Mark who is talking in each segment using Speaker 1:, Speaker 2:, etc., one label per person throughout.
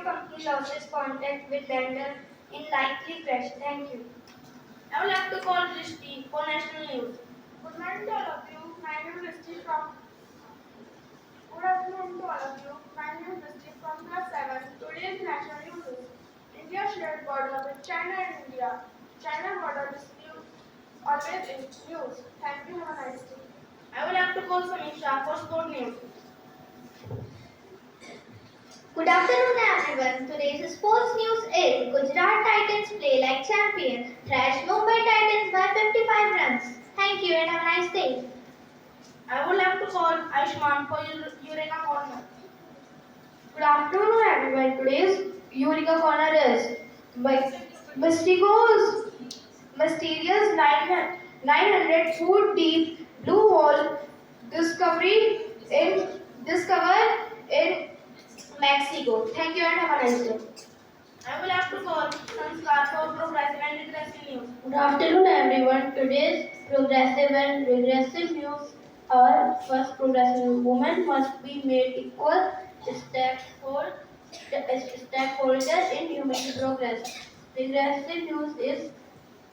Speaker 1: company loses contact with vendor in likely crash. Thank you.
Speaker 2: I will have to call Drishti for national news.
Speaker 3: Good morning to all of you. My name is Steve from. Good afternoon to all of you. My name is Steve from class 7. Today's national news is India shared border with China and India. China border dispute always in news. Thank you. Have a nice day.
Speaker 2: I will have to call Samisha for sport news.
Speaker 1: Good afternoon, everyone. Today's sports news is Gujarat Titans play like champion, thrash Mumbai Titans by 55 runs. Thank you and have a nice day.
Speaker 2: I will have to call Aishman for Eureka Corner.
Speaker 4: Good afternoon, everyone. Today's Eureka Corner is Mystico's mysterious 900 foot deep blue hole discovered in Mexico. Thank you and have a nice day.
Speaker 2: I will have to call Sanskar for progressive and regressive news.
Speaker 4: Good afternoon, everyone. Today's progressive and regressive news are first progressive women must be made equal stakeholder in human progress. Regressive news is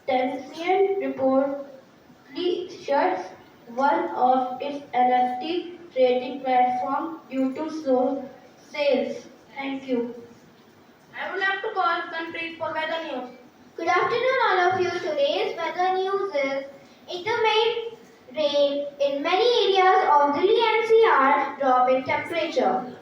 Speaker 4: Tencent reportedly shuts one of its NFT trading platform due to slow sales. Thank you.
Speaker 2: I will have to call Kanpreet for weather news.
Speaker 1: Good afternoon, all of you. Today's weather news is intermittent rain in many areas of Delhi NCR, drop in temperature.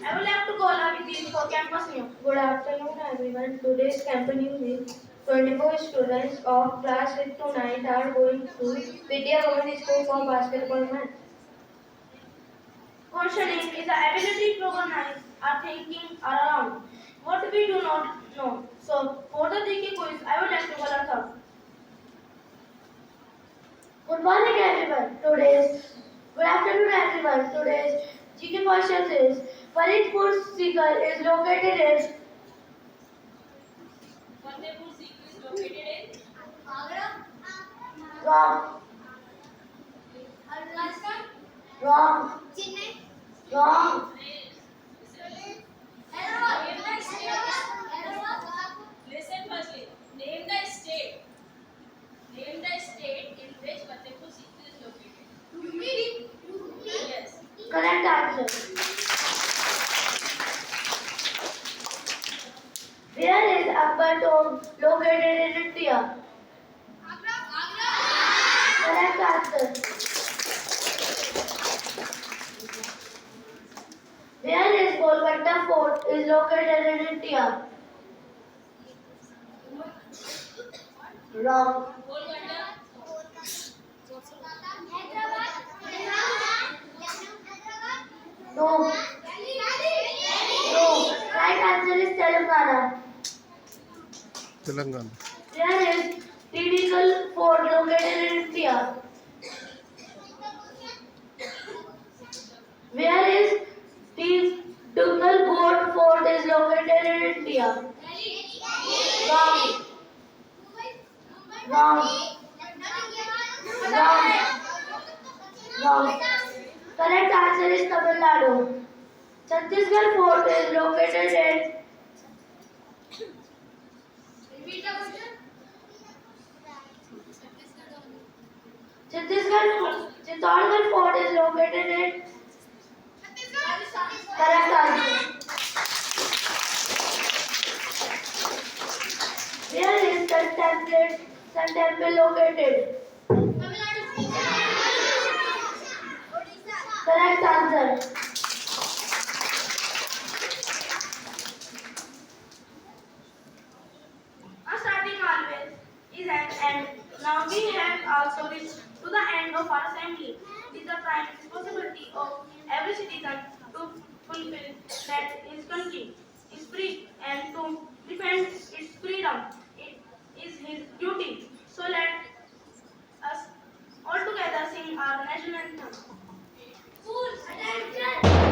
Speaker 2: I will have to call Abhijit for campus news.
Speaker 4: Good afternoon, everyone. Today's campus news is 24 students of class 6 to 9 are going to Vidya Government School for basketball match.
Speaker 2: Questioning is the ability to organize our thinking around what we do not know. So, for the GK quiz, I would like to call Arthur.
Speaker 4: Good morning, everyone. Good afternoon, everyone. Today's GK questions is Faridpur Sikar is located in
Speaker 2: Fatehpur Sikri is located in
Speaker 4: wrong,
Speaker 2: Rajasthan.
Speaker 4: wrong, wrong,
Speaker 2: Listen firstly. Name the state. Name the state in which Fatehpur Sikri is located. Yes.
Speaker 4: correct answer. Where is Akbar Tomb located in India? Correct answer. Where is Golconda Fort is located in India? Wrong. No. No. Right answer is Telangana.
Speaker 5: Telangana.
Speaker 4: Where is Titical Fort located in India? Where is the Dungal Goat Fort is located in India? Wrong. Wrong. Wrong. Wrong. Correct answer is Tamil Nadu. Chhattisgarh Fort is located in Chittorgarh Fort is located in correct answer. Where is Sun Temple located? Correct answer.
Speaker 2: Our starting always is an end. Now we have also reached to the end of our assembly. It is the prime responsibility of every citizen to fulfill that his country is free and to defend its freedom. It is his duty. So let us all together sing our national anthem. Full attention!